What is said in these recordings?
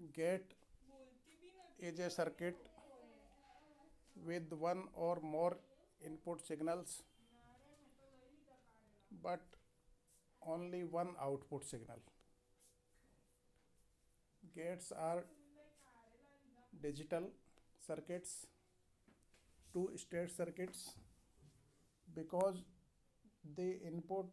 Gate is a circuit with one or more input signals but only one output signal. Gates are digital circuits, two-state circuits, because the input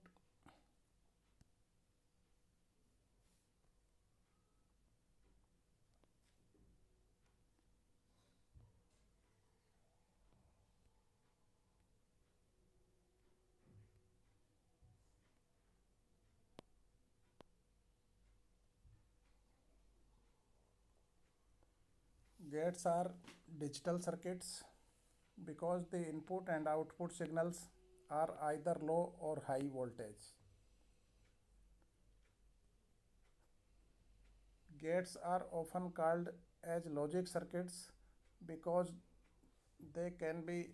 gates are digital circuits because the input and output signals are either low or high voltage. Gates are often called as logic circuits because they can be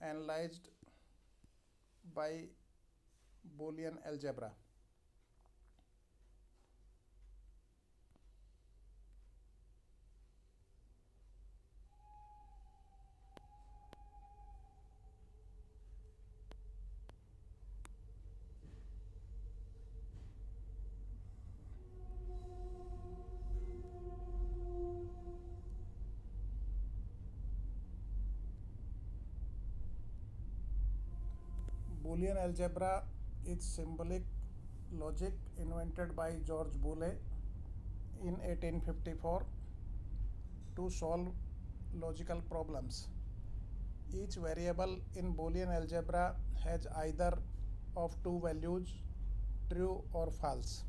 analyzed by Boolean algebra. Boolean algebra is symbolic logic invented by George Boole in 1854 to solve logical problems. Each variable in Boolean algebra has either of two values, true or false.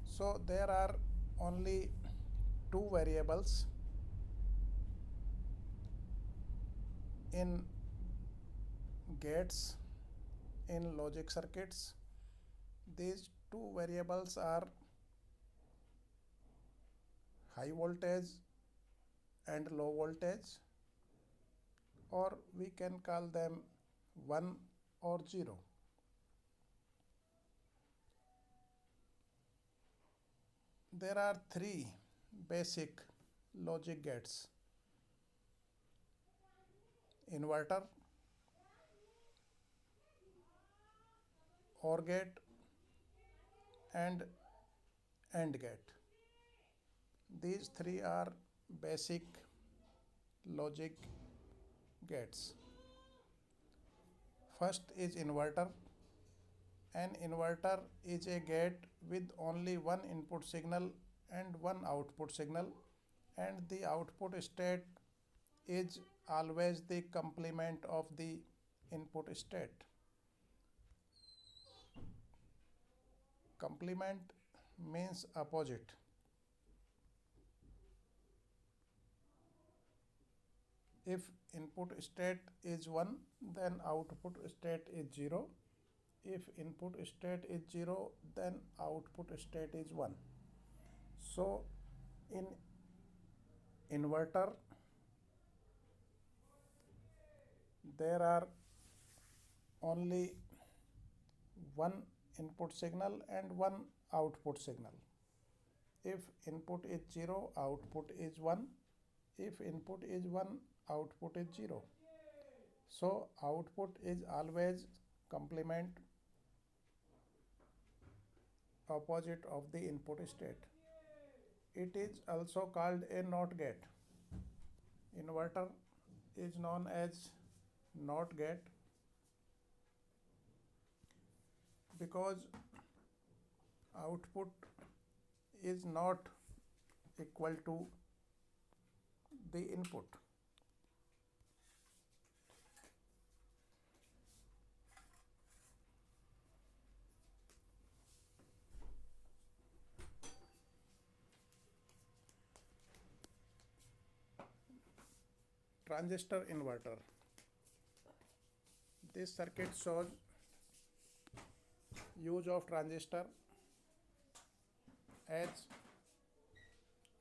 So there are only two variables in gates in logic circuits. These two variables are high voltage and low voltage, or we can call them 1 or 0. There are three basic logic gates: inverter, OR gate, and AND gate. These three are basic logic gates. First is inverter. An inverter is a gate with only one input signal and one output signal, and the output state is always the complement of the input state. Complement means opposite. If input state is 1, then output state is 0. If input state is 0, then output state is 1. So in inverter there are only one input signal and one output signal. If input is 0, output is 1. If input is 1, output is 0. So output is always complement opposite of the input state. It is also called a NOT gate. Inverter is known as NOT gate because output is not equal to the input. Transistor inverter. This circuit shows use of transistor as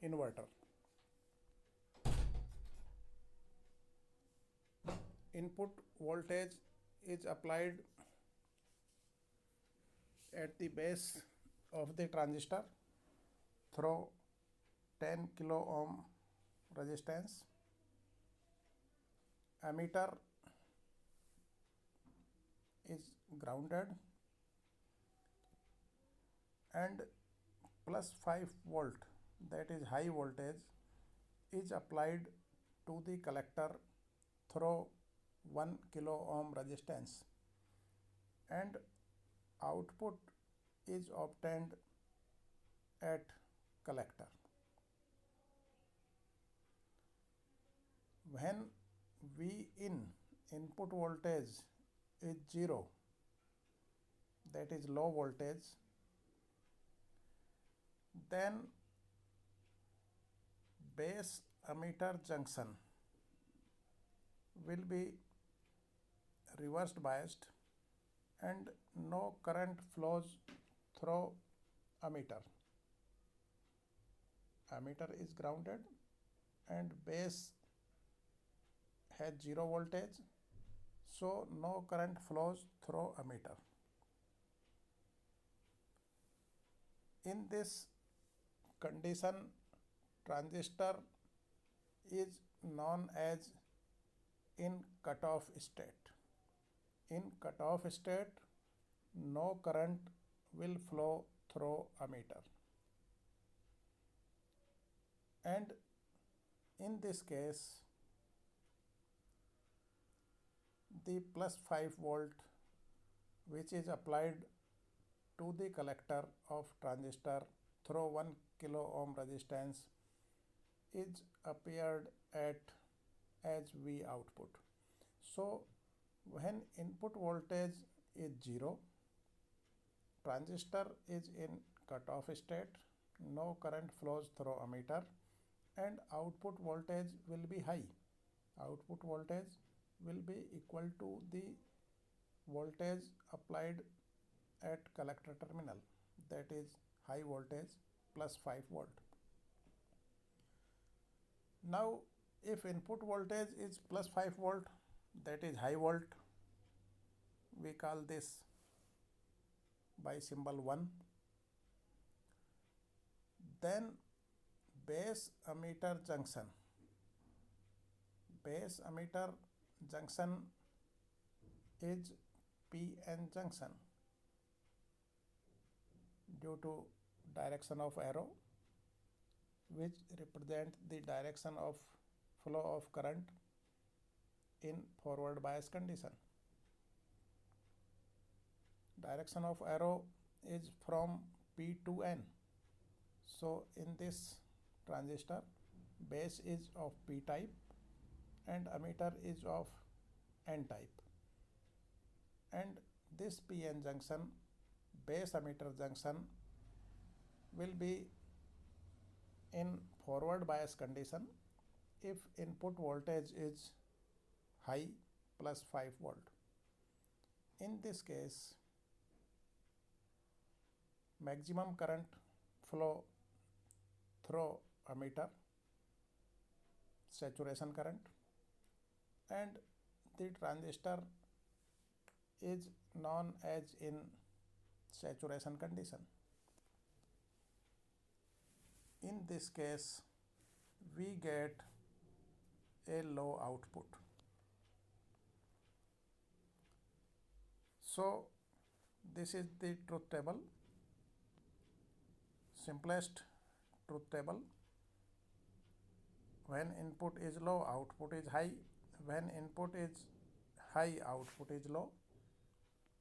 inverter. Input voltage is applied at the base of the transistor through 10 kilo ohm resistance. Ammeter is grounded and plus 5 volt, that is high voltage, is applied to the collector through 1 kilo ohm resistance, and output is obtained at collector. When V in input voltage is 0, that is low voltage, then base ammeter junction will be reversed biased and no current flows through ammeter. Ammeter is grounded and base has 0 voltage, so no current flows through ammeter. In this condition, transistor is known as in cutoff state. In cutoff state, no current will flow through ammeter, and in this case the plus 5 volt which is applied to the collector of transistor through 1 kilo ohm resistance is appeared at as V output. So when input voltage is 0, transistor is in cutoff state, no current flows through ammeter, and output voltage will be high. Output voltage will be equal to the voltage applied at collector terminal, that is high voltage plus 5 volt. Now if input voltage is plus 5 volt, that is high volt, we call this by symbol 1, then base ammeter junction is PN junction due to direction of arrow, which represent the direction of flow of current in forward bias condition. Direction of arrow is from P to N. So in this transistor, base is of P type and ammeter is of N type, and this PN junction, base ammeter junction, will be in forward bias condition if input voltage is high plus 5 volt. In this case, maximum current flow through ammeter, saturation current, and the transistor is known as in saturation condition. In this case, we get a low output. So this is the truth table, simplest truth table. When input is low, output is high. When input is high, output is low.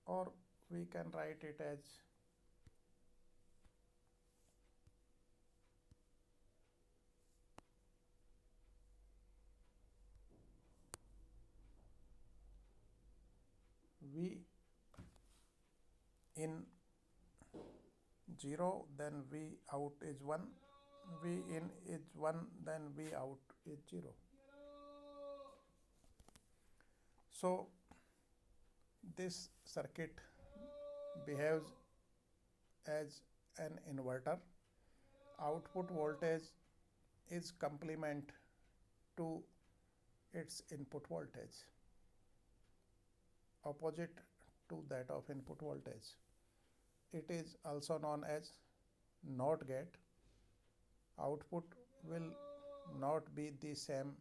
Or we can write it as V in 0, then V out is 1. V in is 1, then V out is 0. So this circuit behaves as an inverter. Output voltage is complement to its input voltage, opposite to that of input voltage. It is also known as NOT gate. output will not be the same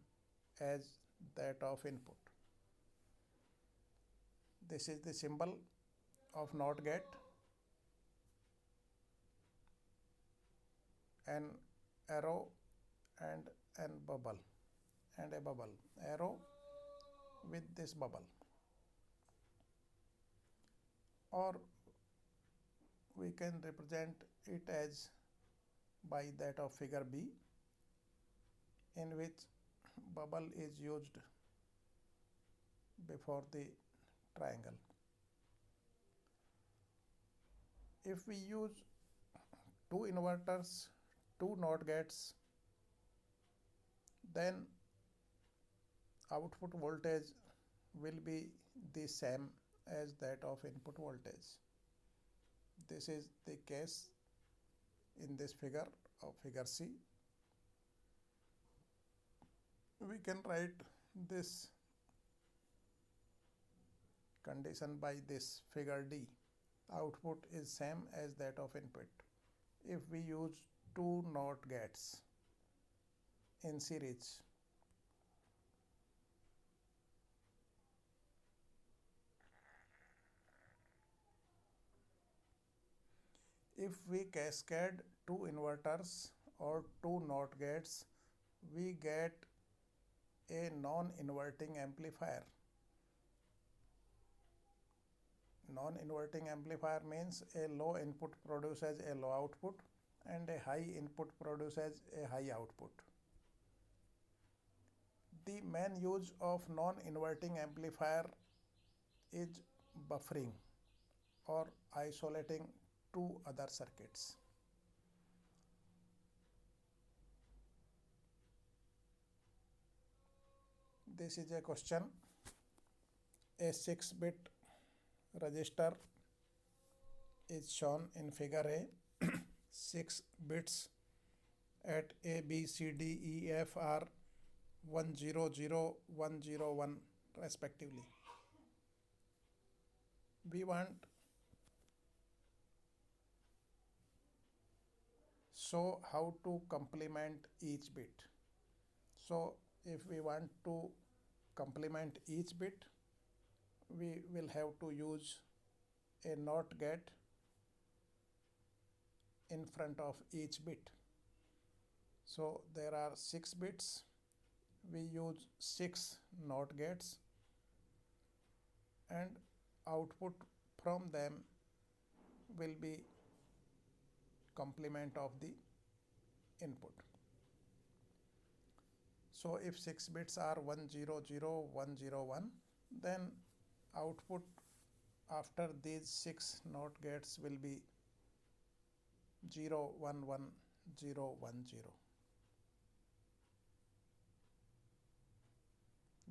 as that of input. This is the symbol of NOT gate. An arrow and a bubble, arrow with this bubble, or we can represent it as by that of figure B, in which bubble is used before the triangle. If we use two inverters, two NOT gates, then output voltage will be the same as that of input voltage. This is the case in this figure of figure C. We can write this condition by this figure D. Output is same as that of input. If we use two NOT gates in series, if we cascade two inverters or two NOT gates, we get a non-inverting amplifier. Non-inverting amplifier means a low input produces a low output and a high input produces a high output. The main use of non-inverting amplifier is buffering or isolating two other circuits. This is a question. A 6-bit register is shown in figure A. 6 bits at A, B, C, D, E, F are 1, 0, 0, 1, 0, 1 respectively. We want show how to complement each bit. So if we want to complement each bit, we will have to use a NOT gate in front of each bit. So there are 6 bits. We use 6 NOT gates, and output from them will be complement of the input. So if 6 bits are 1, 0, 0, 1, 0, 1, then output after these 6 NOT gates will be 0, 1, 1, 0, 1, 0.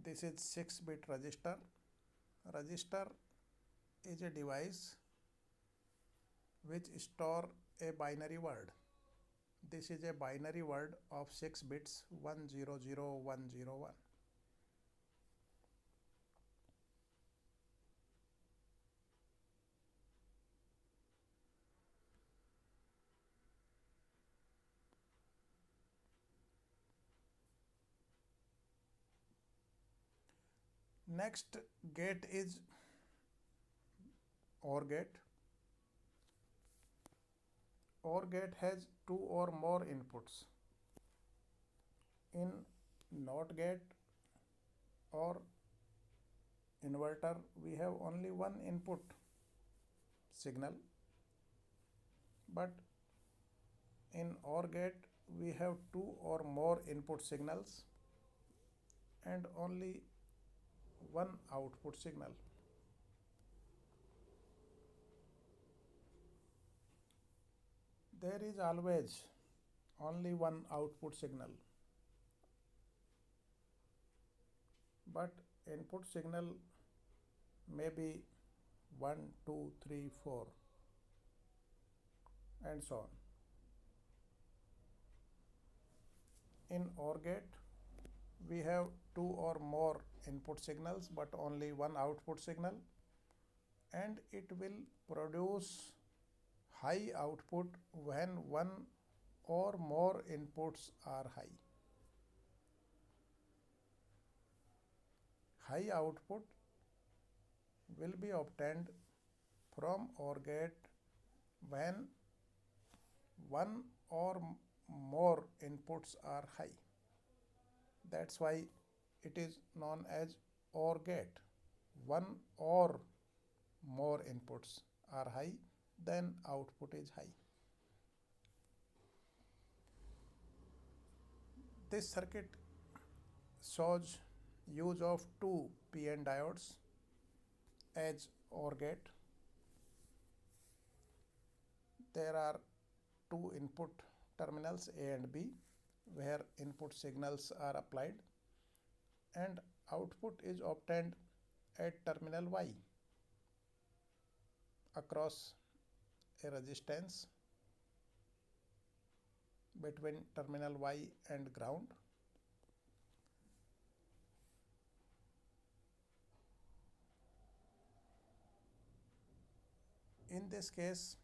This is 6-bit register. Register is a device which store a binary word. This is a binary word of 6 bits, 1, 0, 0, 1, 0, 1. Next gate is OR gate. OR gate has 2 or more inputs. In NOT gate or inverter, we have only one input signal, but in OR gate we have 2 or more input signals and only one output signal. There is always only one output signal, but input signal may be 1, 2, 3, 4 and so on. In OR gate, we have 2 or more input signals but only one output signal, and it will produce high output when one or more inputs are high. High output will be obtained from OR gate when one or more inputs are high. That's why it is known as OR gate. One or more inputs are high, then output is high. This circuit shows use of two PN diodes as OR gate. There are two input terminals A and B where input signals are applied, and output is obtained at terminal Y across a resistance between terminal Y and ground. In this case,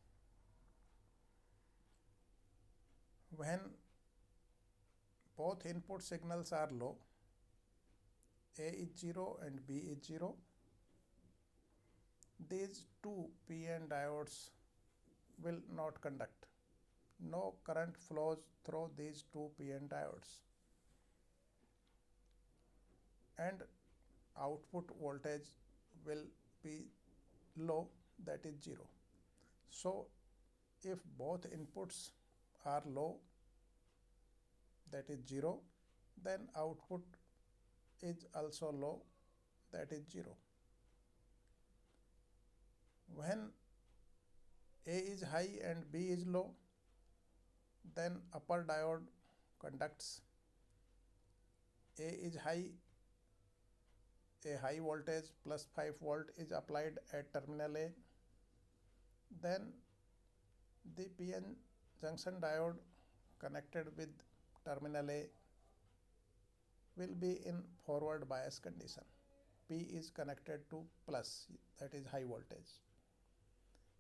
when both input signals are low, A is 0 and B is 0, these two PN diodes will not conduct. No current flows through these two PN diodes, and output voltage will be low, that is 0. So if both inputs are low, that is 0, then output is also low, that is 0. When A is high and B is low, then upper diode conducts. A is high, a high voltage plus 5 volt is applied at terminal A. Then the PN junction diode connected with terminal A will be in forward bias condition. P is connected to plus, that is high voltage.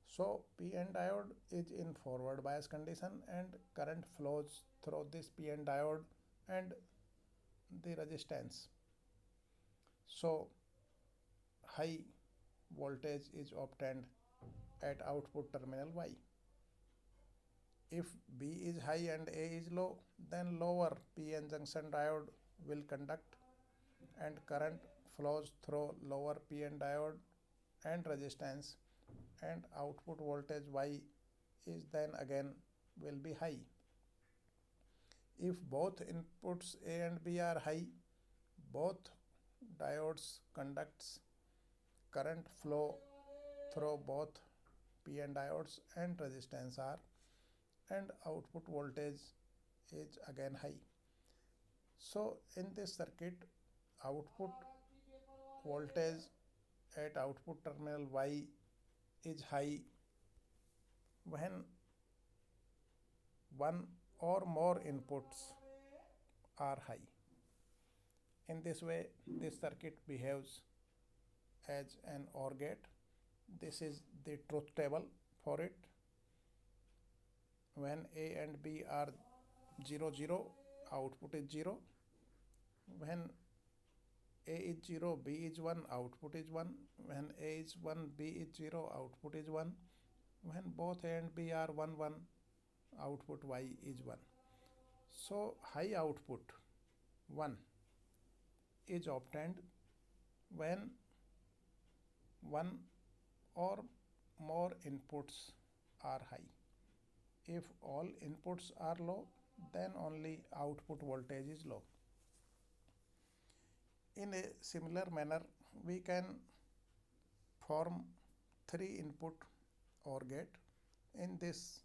So PN diode is in forward bias condition and current flows through this PN diode and the resistance. So high voltage is obtained at output terminal Y. If B is high and A is low, then lower PN junction diode will conduct and current flows through lower PN diode and resistance, and output voltage Y is then again will be high. If both inputs A and B are high, both diodes conducts current flow through both PN diodes and resistance R, and output voltage is again high. So in this circuit, output voltage at output terminal Y is high when one or more inputs are high. In this way, this circuit behaves as an OR gate. This is the truth table for it. When A and B are 0, 0, output is 0. When A is 0, B is 1, output is 1. When A is 1, B is 0, output is 1. When both A and B are 1, 1, output Y is 1. So high output 1 is obtained when one or more inputs are high. If all inputs are low, then only output voltage is low. In a similar manner, we can form 3 input OR gate. In this,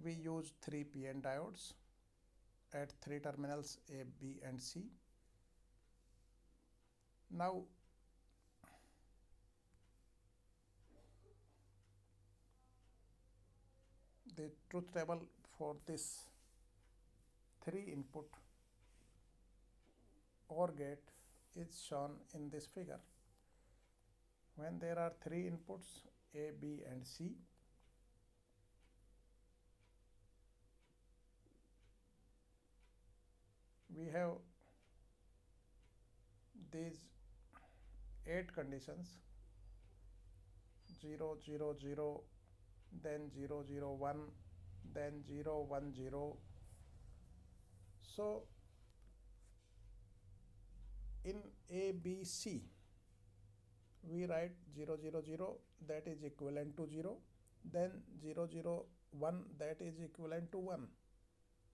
we use 3 PN diodes at 3 terminals A, B and C. Now the truth table for this 3 input OR gate is shown in this figure. When there are 3 inputs A, B and C, we have these 8 conditions: 0 0 0, then 0 0 1, then 0 1 0. So in ABC we write 0 0 0, that is equivalent to 0, then 0 0 1, that is equivalent to 1,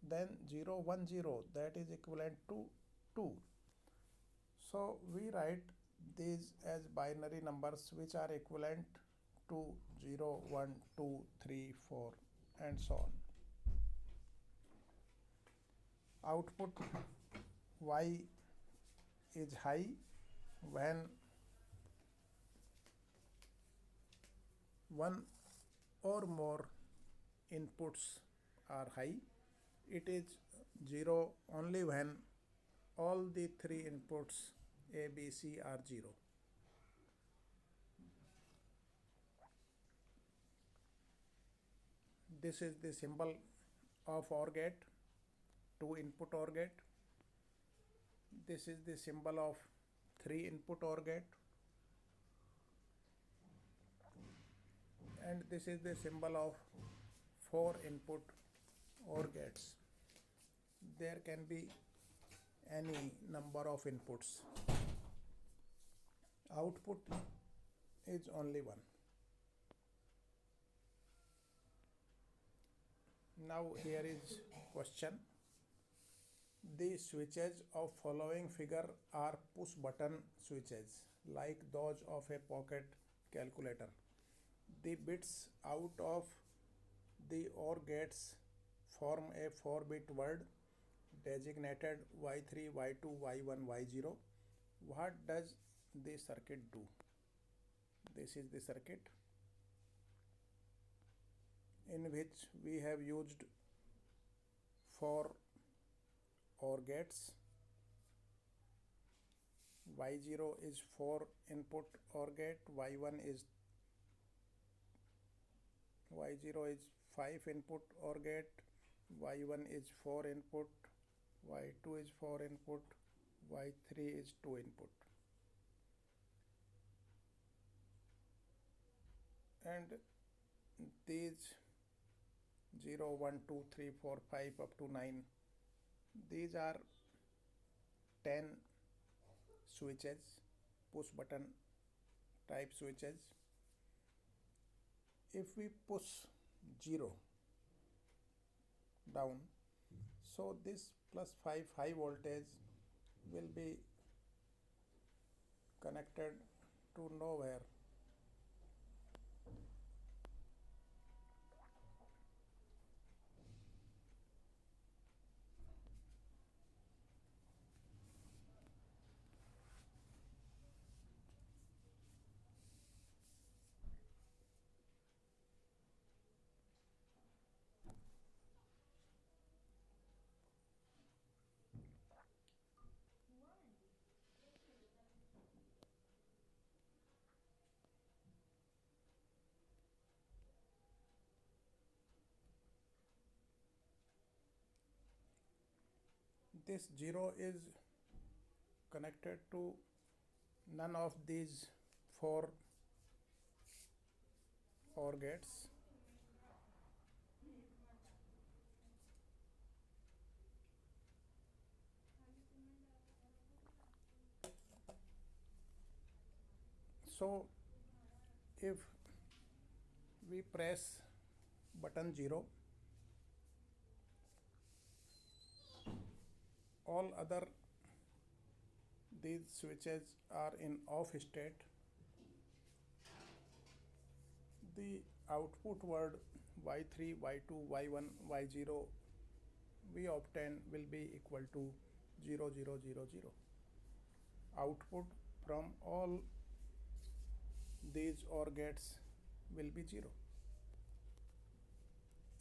then 0 1 0, that is equivalent to 2. So we write these as binary numbers which are equivalent to 0 1 2 3 4 and so on. Output Y is high when one or more inputs are high. It is 0 only when all the 3 inputs A, B, C are 0. This is the symbol of OR gate, 2 input OR gate. This is the symbol of 3 input OR gate, and this is the symbol of 4 input OR gates. There can be any number of inputs. Output is only one. Now here is question. The switches of following figure are push button switches like those of a pocket calculator. The bits out of the OR gates form a 4-bit word designated Y3, Y2, Y1, Y0. What does the circuit do? This is the circuit in which we have used 4 OR gates. Y0 is 4 input OR gate, Y0 is 5 input OR gate, Y1 is 4 input, Y2 is 4 input, Y3 is 2 input. And these 0, 1, 2, 3, 4, 5 up to 9, these are 10 switches, push button type switches. If we push 0 down, so this plus 5 high voltage will be connected to nowhere. This 0 is connected to none of these 4 OR gates. So if we press button 0, all other these switches are in off state. The output word Y3, Y2, Y1, Y0 we obtain will be equal to 0 0 0 0. Output from all these OR gates will be 0.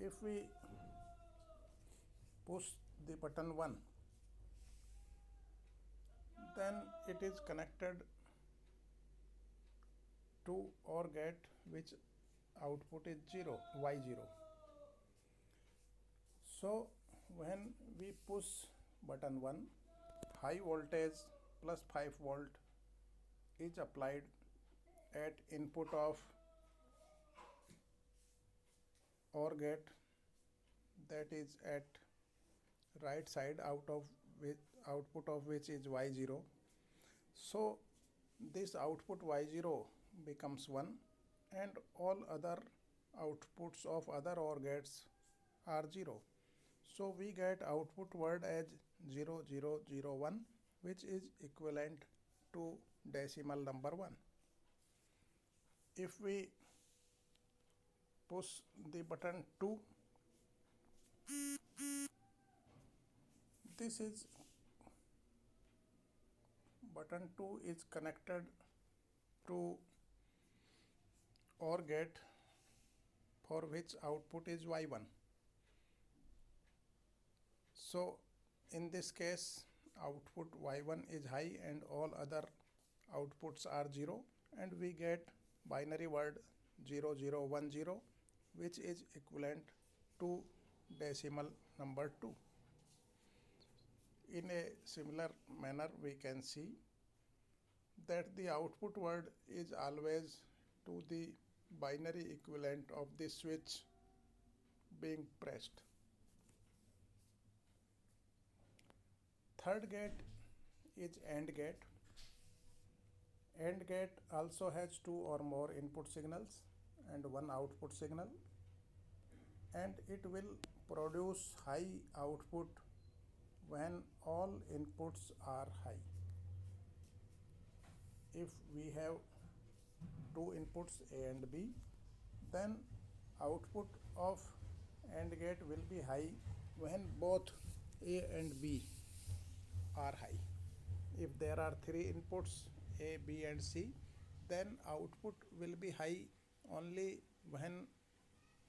If we push the button 1, then it is connected to OR gate which output is 0, Y0. So when we push button 1, high voltage plus 5 volt is applied at input of OR gate, that is at right side output of which is y0. So this output y0 becomes 1 and all other outputs of other OR gates are 0. So we get output word as 0001, which is equivalent to decimal number 1. If we push the button 2, this is button 2 is connected to OR gate for which output is y1. So in this case output y1 is high and all other outputs are 0, and we get binary word 0010, which is equivalent to decimal number 2. In a similar manner, we can see that the output word is always to the binary equivalent of the switch being pressed. Third gate is AND gate. AND gate also has 2 or more input signals and 1 output signal, and it will produce high output when all inputs are high. If we have 2 inputs A and B, then output of AND gate will be high when both A and B are high. If there are 3 inputs A, B and C, then output will be high only when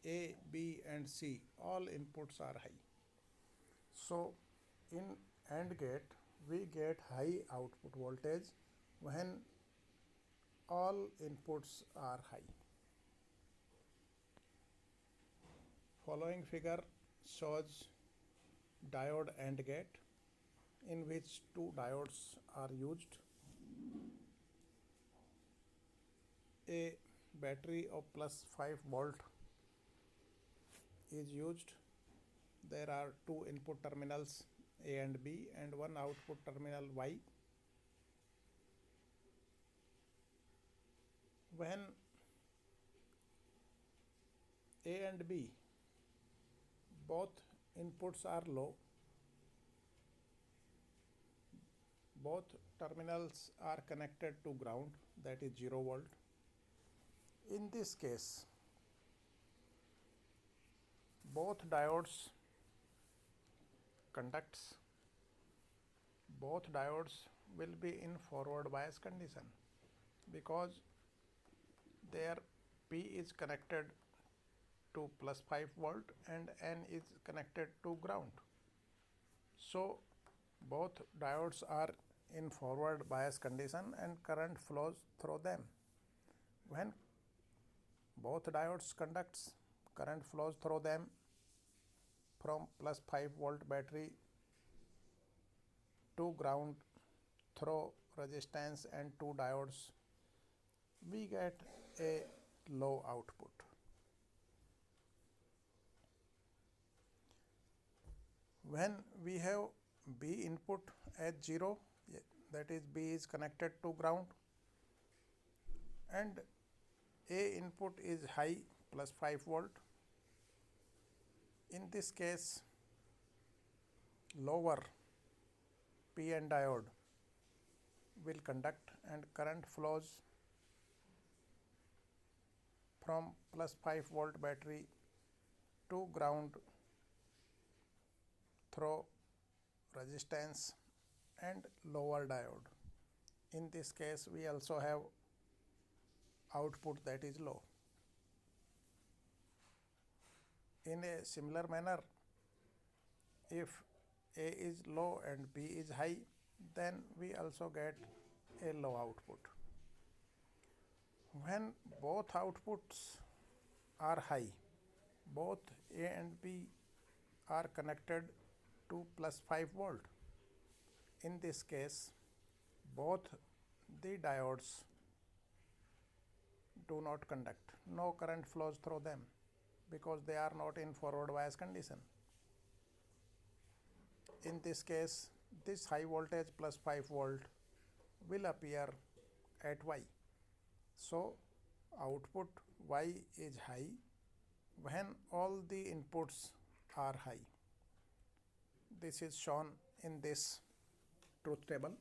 A, B and C all inputs are high. So in AND gate we get high output voltage when all inputs are high. Following figure shows diode AND gate, in which 2 diodes are used. A battery of plus 5 volt is used. There are 2 input terminals A and B and 1 output terminal Y. When A and B both inputs are low, both terminals are connected to ground, that is 0 volt. In this case, both diodes conducts, both diodes will be in forward bias condition because their P is connected to plus 5 volt and N is connected to ground. So both diodes are in forward bias condition and current flows through them. When both diodes conducts, current flows through them from plus 5 volt battery to ground through resistance and 2 diodes. We get a low output. When we have B input as 0, that is B is connected to ground, and A input is high plus 5 volt. In this case, lower PN diode will conduct and current flows from plus 5 volt battery to ground through resistance and lower diode. In this case, we also have output that is low. In a similar manner, if A is low and B is high, then we also get a low output. When both outputs are high, both A and B are connected to plus 5 volt. in this case both the diodes do not conduct, no current flows through them because they are not in forward bias condition. In this case, this high voltage plus 5 volt will appear at Y. So output Y is high when all the inputs are high. This is shown in this truth table.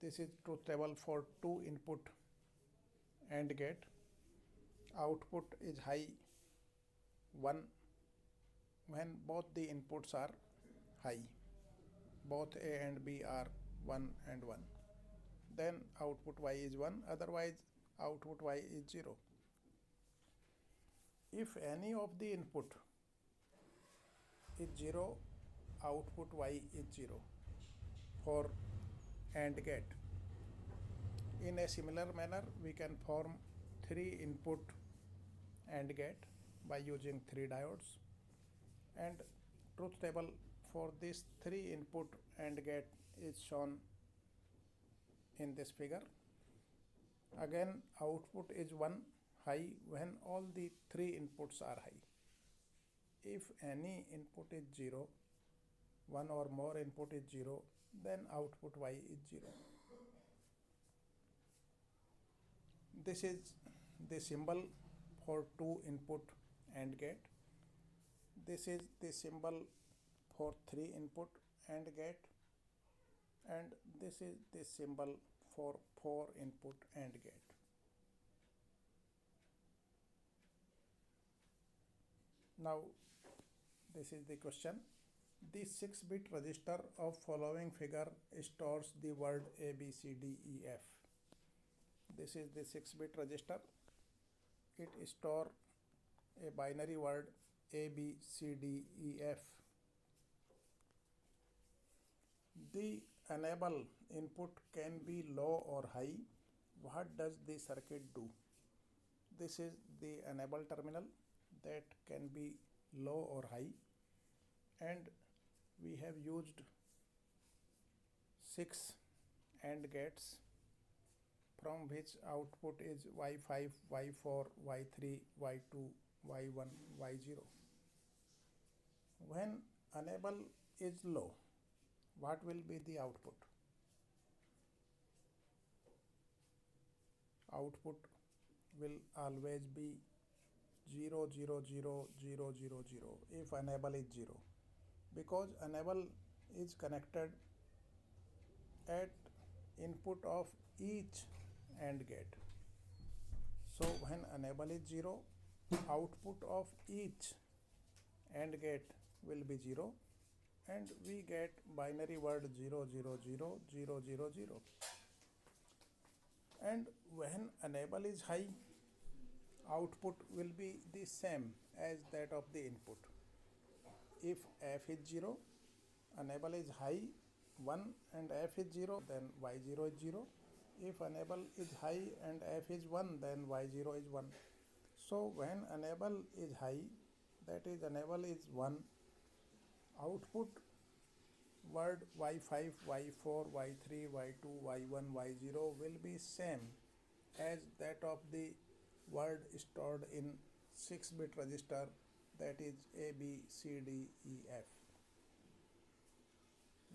This is truth table for 2 input AND gate. Output is high 1 when both the inputs are high. Both A and B are 1 and 1. Then output Y is 1, otherwise output Y is 0. If any of the input is 0, output Y is 0 for AND gate. In a similar manner, we can form 3 input AND gate by using 3 diodes, and truth table for this 3 input AND gate is shown in this figure. Again, output is 1 high when all the 3 inputs are high. If any input is 0, one or more input is 0, then output Y is 0. This is the symbol for 2 input AND gate. This is the symbol for 3 input AND gate, and this is the symbol for 4 input AND gate. Now this is the question. The 6-bit register of following figure stores the word A, B, C, D, E, F. This is the 6-bit register. It stores a binary word A, B, C, D, E, F. The enable input can be low or high. What does the circuit do? This is the enable terminal that can be low or high, and we have used 6 AND gates from which output is Y5, Y4, Y3, Y2, Y1, Y0. When enable is low, what will be the output? Output will always be 0, 0, 0, 0, 0, 0 if enable is 0, because enable is connected at input of each AND gate. So when enable is 0, output of each AND gate will be 0, and we get binary word 0, 0, 0, 0, 0, 0. And when enable is high, output will be the same as that of the input. If F is 0, enable is high 1 and F is 0, then Y0 is 0. If enable is high and F is 1, then Y0 is 1. So when enable is high, that is enable is 1, output word Y5, Y4, Y3, Y2, Y1, Y0 will be same as that of the word stored in 6-bit register, that is A, B, C, D, E, F.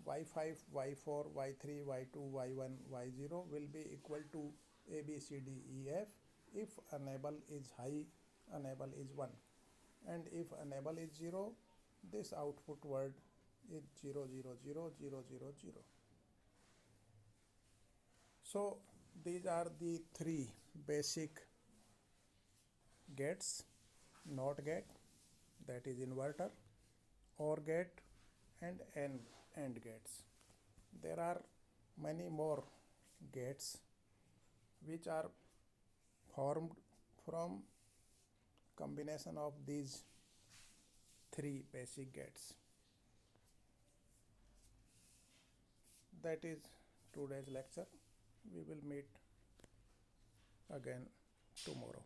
Y5, Y4, Y3, Y2, Y1, Y0 will be equal to A, B, C, D, E, F if enable is high, enable is 1. And if enable is 0, this output word is 0, 0, 0, 0, 0, 0. So these are the 3 basic gates: NOT gate, that is inverter, OR gate, and AND gates. There are many more gates which are formed from combination of these 3 basic gates. That is today's lecture. We will meet again tomorrow.